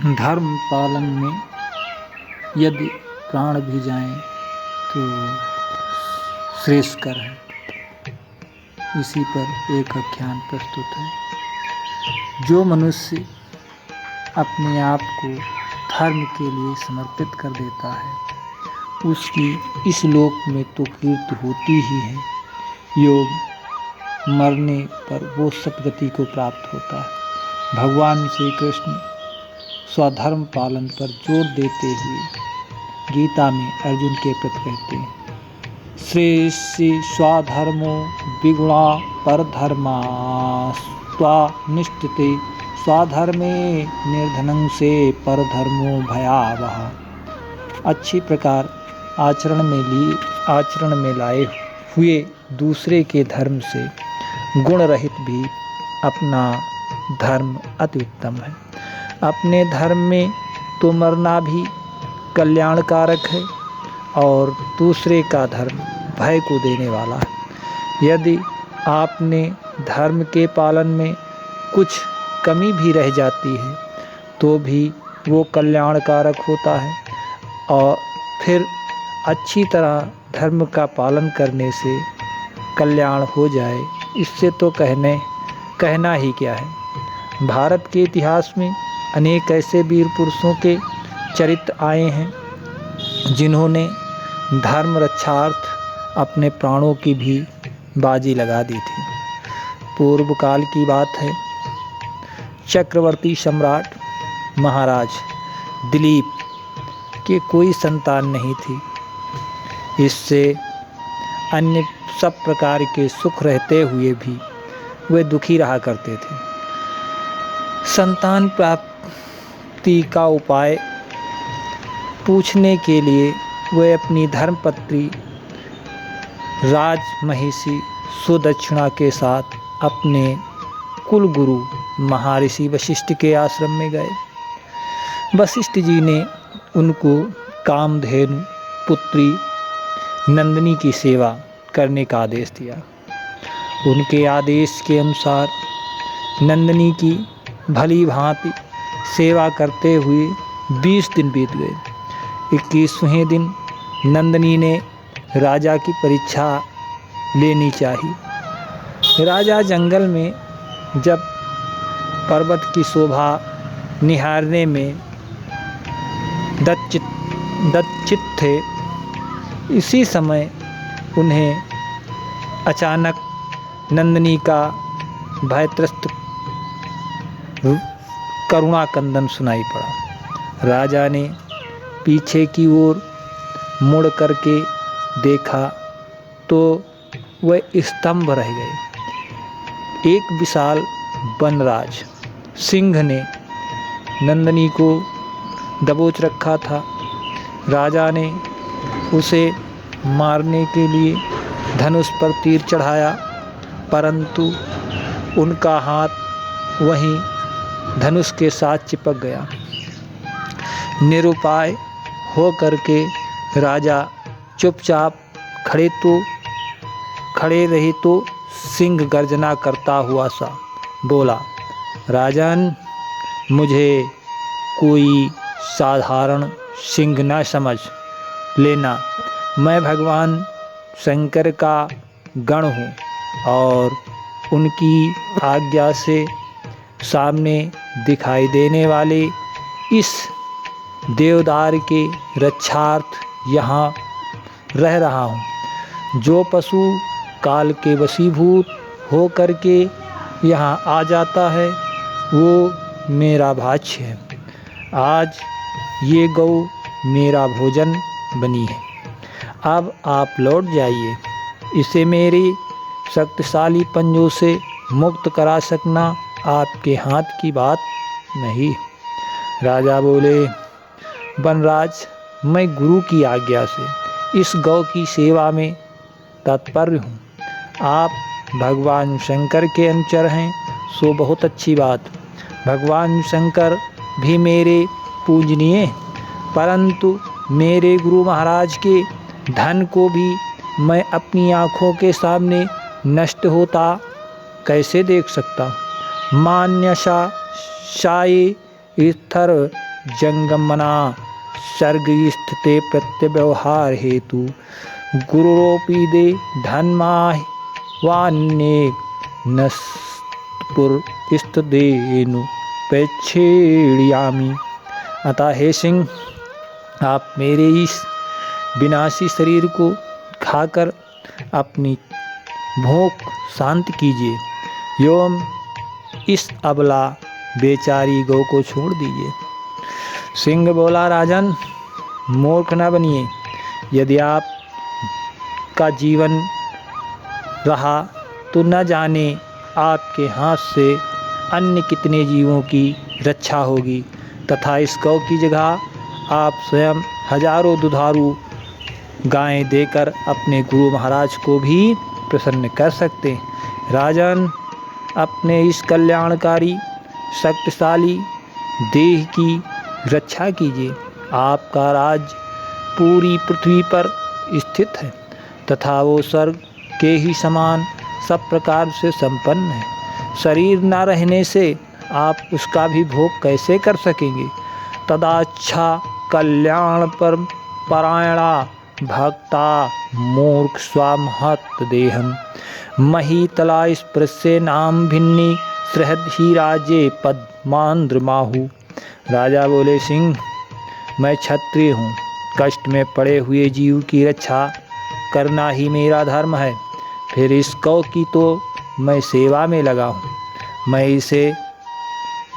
धर्म पालन में यदि प्राण भी जाएं तो श्रेयस्कर है। इसी पर एक आख्यान प्रस्तुत है। जो मनुष्य अपने आप को धर्म के लिए समर्पित कर देता है उसकी इस लोक में तो कीर्ति होती ही है, योग मरने पर वो सतगति को प्राप्त होता है। भगवान श्री कृष्ण स्वधर्म पालन पर जोर देते हुए गीता में अर्जुन के प्रति कहते हैं, श्रेयसी स्वधर्मो विगुणा परधर्मा स्वनिष्ठते स्वधर्मे निर्धनं से परधर्मो भयावह। अच्छी प्रकार आचरण में लाए हुए दूसरे के धर्म से गुण रहित भी अपना धर्म अति उत्तम है। अपने धर्म में तो मरना भी कल्याणकारक है और दूसरे का धर्म भय को देने वाला है। यदि आपने धर्म के पालन में कुछ कमी भी रह जाती है तो भी वो कल्याणकारक होता है और फिर अच्छी तरह धर्म का पालन करने से कल्याण हो जाए, इससे तो कहना ही क्या है। भारत के इतिहास में अनेक ऐसे वीर पुरुषों के चरित्र आए हैं जिन्होंने धर्म रक्षार्थ अपने प्राणों की भी बाजी लगा दी थी। पूर्व काल की बात है, चक्रवर्ती सम्राट महाराज दिलीप के कोई संतान नहीं थी। इससे अन्य सब प्रकार के सुख रहते हुए भी वे दुखी रहा करते थे। संतान प्राप्ति का उपाय पूछने के लिए वे अपनी धर्मपत्नी राजमहिषी सुदक्षिणा के साथ अपने कुलगुरु महर्षि वशिष्ठ के आश्रम में गए। वशिष्ठ जी ने उनको कामधेनु पुत्री नंदिनी की सेवा करने का आदेश दिया। उनके आदेश के अनुसार नंदिनी की भली भांति सेवा करते हुए 20 दिन बीत गए। 21वें दिन नंदिनी ने राजा की परीक्षा लेनी चाहिए। राजा जंगल में जब पर्वत की शोभा निहारने में दक्षित थे, इसी समय उन्हें अचानक नंदिनी का भयत्रस्त करुणाकंदन सुनाई पड़ा। राजा ने पीछे की ओर मुड़ करके देखा तो वह स्तंभ रह गए। एक विशाल वनराज सिंह ने नंदिनी को दबोच रखा था। राजा ने उसे मारने के लिए धनुष पर तीर चढ़ाया, परंतु उनका हाथ वहीं धनुष के साथ चिपक गया। निरुपाय हो करके राजा चुपचाप खड़े रहे तो सिंह गर्जना करता हुआ सा बोला, राजन, मुझे कोई साधारण सिंह न समझ लेना। मैं भगवान शंकर का गण हूँ और उनकी आज्ञा से सामने दिखाई देने वाले इस देवदार के रक्षार्थ यहाँ रह रहा हूँ। जो पशु काल के वशीभूत हो करके यहाँ आ जाता है वो मेरा भाज्य है। आज ये गौ मेरा भोजन बनी है। अब आप लौट जाइए। इसे मेरे शक्तिशाली पंजों से मुक्त करा सकना आपके हाथ की बात नहीं। राजा बोले, वनराज, मैं गुरु की आज्ञा से इस गौ की सेवा में तत्पर हूँ। आप भगवान शंकर के अनुचर हैं सो बहुत अच्छी बात। भगवान शंकर भी मेरे पूजनीय, परंतु मेरे गुरु महाराज के धन को भी मैं अपनी आँखों के सामने नष्ट होता कैसे देख सकता हूँ। मान्यसा शाये स्थिर जंगमना सर्ग स्थिते प्रत्यव्यवहार हेतु गुरुरोपी दे धन्माह वान्ये नस्तपुर स्तदेनु पेक्षेड़ियामी। अतः हे सिंह, आप मेरे इस विनाशी शरीर को खाकर अपनी भूख शांत कीजिए एवं इस अबला बेचारी गौ को छोड़ दीजिए। सिंह बोला, राजन मूर्ख न बनिए। यदि आप का जीवन रहा तो न जाने आपके हाथ से अन्य कितने जीवों की रक्षा होगी, तथा इस गौ की जगह आप स्वयं हजारों दुधारू गायें देकर अपने गुरु महाराज को भी प्रसन्न कर सकते। राजन, अपने इस कल्याणकारी शक्तिशाली देह की रक्षा कीजिए। आपका राज्य पूरी पृथ्वी पर स्थित है तथा वो स्वर्ग के ही समान सब प्रकार से संपन्न है। शरीर न रहने से आप उसका भी भोग कैसे कर सकेंगे? तदाच्छा कल्याण पर परायणा भक्ता मूर्ख स्वामहत देहम महीतला स्पृश्य नाम भिन्नी सहृद ही राजे पद्मांद्रमाहु। राजा बोले, सिंह, मैं क्षत्रिय हूँ। कष्ट में पड़े हुए जीव की रक्षा करना ही मेरा धर्म है। फिर इस गौ की तो मैं सेवा में लगा हूँ। मैं इसे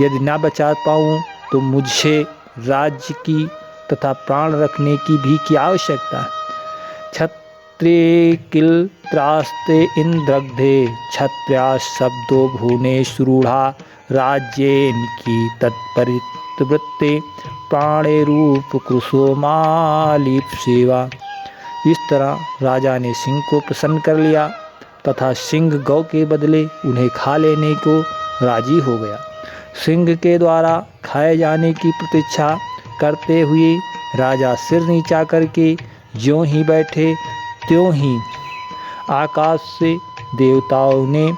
यदि न बचा पाऊँ तो मुझे राज्य की तथा प्राण रखने की भी क्या आवश्यकता है? क्षत्रिय किल त्रास्ते इंद्रग्धे क्षत्रिया शब्दो भुवने सुरूढ़ा राज्येन की तत्परिवृत्ते प्राणे रूप कुसुमालिप सेवा। इस तरह राजा ने सिंह को प्रसन्न कर लिया तथा सिंह गौ के बदले उन्हें खा लेने को राजी हो गया। सिंह के द्वारा खाए जाने की प्रतीक्षा करते हुए राजा सिर नीचा करके ज्यों ही बैठे त्यों ही आकाश से देवताओं ने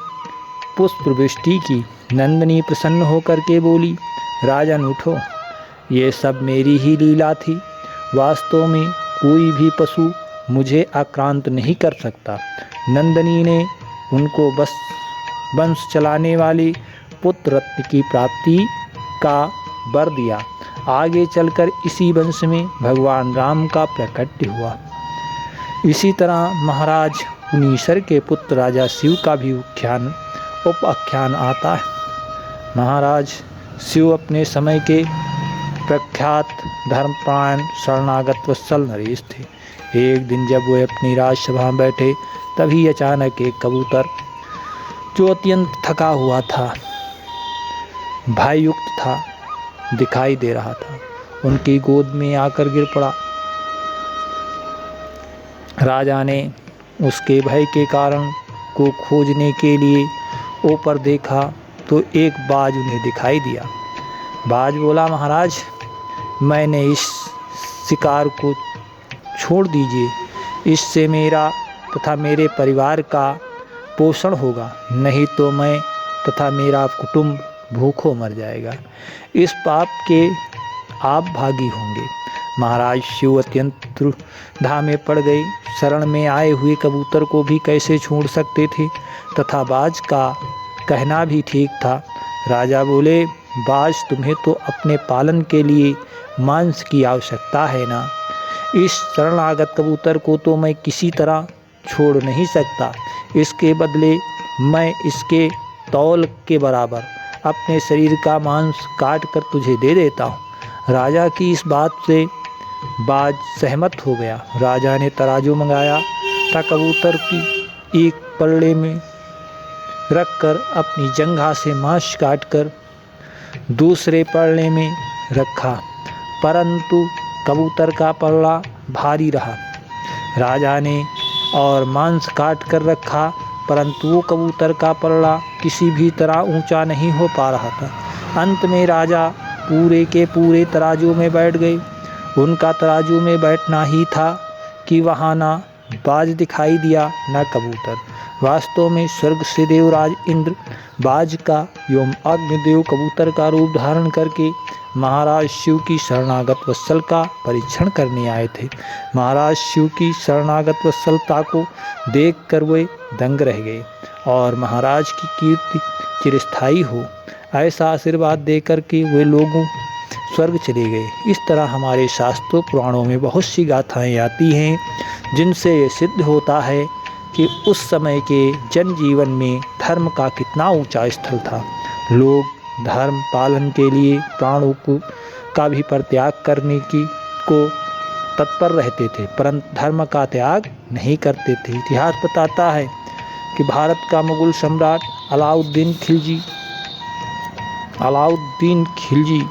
पुष्प वृष्टि की। नंदिनी प्रसन्न होकर के बोली, राजन उठो, ये सब मेरी ही लीला थी। वास्तव में कोई भी पशु मुझे आक्रांत नहीं कर सकता। नंदिनी ने उनको बस वंश चलाने वाले पुत्र रत्न की प्राप्ति का वर दिया। आगे चलकर इसी वंश में भगवान राम का प्राकट्य हुआ। इसी तरह महाराज मुनीश्वर के पुत्र राजा शिव का भी उपाख्यान आता है। महाराज शिव अपने समय के प्रख्यात धर्मपरायण शरणागत वत्सल नरेश थे। एक दिन जब वे अपनी राजसभा में बैठे तभी अचानक एक कबूतर जो अत्यंत थका हुआ था, भययुक्त था, दिखाई दे रहा था। उनकी गोद में आकर गिर पड़ा। राजा ने उसके भय के कारण को खोजने के लिए ऊपर देखा तो एक बाज उन्हें दिखाई दिया। बाज बोला, महाराज, मैंने इस शिकार को छोड़ दीजिए, इससे मेरा तथा मेरे परिवार का पोषण होगा, नहीं तो मैं तथा मेरा कुटुंब भूखों मर जाएगा। इस पाप के आप भागी होंगे। महाराज शिव अत्यंत दुविधा में पड़ गए। शरण में आए हुए कबूतर को भी कैसे छोड़ सकते थे तथा बाज का कहना भी ठीक था। राजा बोले, बाज, तुम्हें तो अपने पालन के लिए मांस की आवश्यकता है ना। इस शरणागत कबूतर को तो मैं किसी तरह छोड़ नहीं सकता। इसके बदले मैं इसके तौल के बराबर अपने शरीर का मांस काट कर तुझे दे देता हूँ। राजा की इस बात से बाज सहमत हो गया। राजा ने तराजू मंगाया था, कबूतर की एक पल्ले में रखकर अपनी जंघा से मांस काटकर दूसरे पल्ले में रखा, परंतु कबूतर का पल्ला भारी रहा। राजा ने और मांस काट कर रखा, परंतु वो कबूतर का पल्ला किसी भी तरह ऊंचा नहीं हो पा रहा था। अंत में राजा पूरे के पूरे तराजू में बैठ गए। उनका तराजू में बैठना ही था कि वहाँ ना बाज दिखाई दिया न कबूतर। वास्तव में स्वर्ग से देवराज इंद्र बाज का एवं अग्निदेव कबूतर का रूप धारण करके महाराज शिव की शरणागत वत्सल का परीक्षण करने आए थे। महाराज शिव की शरणागत वत्सलता को देखकर वे दंग रह गए और महाराज की कीर्ति चिरस्थायी हो ऐसा आशीर्वाद देकर के वे लोगों स्वर्ग चले गए। इस तरह हमारे शास्त्रों पुराणों में बहुत सी गाथाएं आती हैं जिनसे ये सिद्ध होता है कि उस समय के जनजीवन में धर्म का कितना ऊंचा स्थल था। लोग धर्म पालन के लिए प्राणों का भी परित्याग करने को तत्पर रहते थे, परंतु धर्म का त्याग नहीं करते थे। इतिहास बताता है कि भारत का मुगल सम्राट अलाउद्दीन खिलजी